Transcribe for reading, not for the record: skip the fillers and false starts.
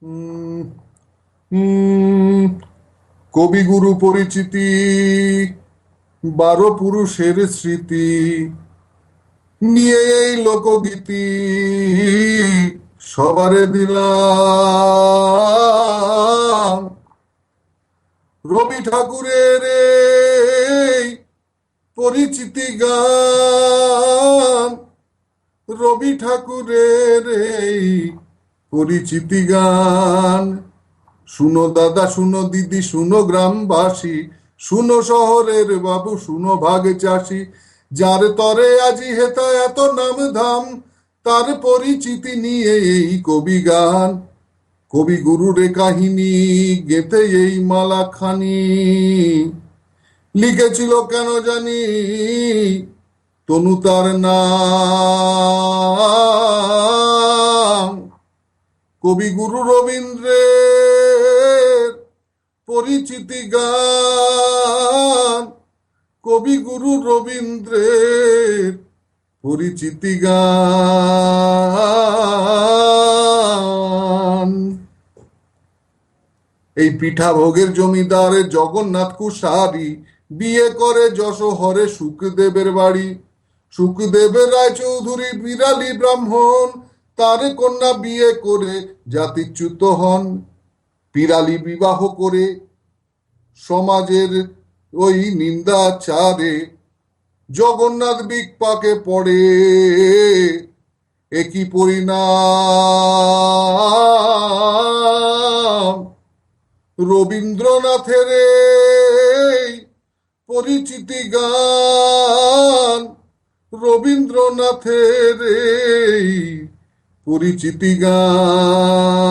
উম, উম, কবিগুরু পরিচিতি, 12 পুরুষের স্মৃতি নিয়ে এই লোকগীতি সবারে দিলাম। রবি ঠাকুরের এই পরিচিতি গান, রবি ঠাকুরের এই পরিচিতি গান। শুনো দাদা, শুনো দিদি, শুনো গ্রামবাসী, শুনো শহরের বাবু, শুনো ভাগ চাষি, যার তরে আজি হেতা এত নাম ধাম, তার পরিচিতি নিয়ে এই কবি গান। কবি গুরুরে কাহিনী গেঁথে এই মালাখানি লিখেছিল কেন জানি তনু তার নাম। কবিগুরু রবীন্দ্রের পরিচিতি গান, কবিগুরু রবীন্দ্রের পরিচিতি গান। এই পিঠা ভোগের জমিদার জগন্নাথ কুশারি বিয়ে করে যশোহরে শুকদেবের বাড়ি। শুকদেবের রায়চৌধুরী বিরালী ব্রাহ্মণ, তার কন্যা বিয়ে করে জাতিচ্যুত হন। বিরালী বিবাহ করে সমাজের ওই নিন্দাচারে জগন্নাথ বিপাকে পড়ে। একই পরিণাম রবীন্দ্রনাথের এই পরিচিতি গান, রবীন্দ্রনাথের এই পরিচিতি গান।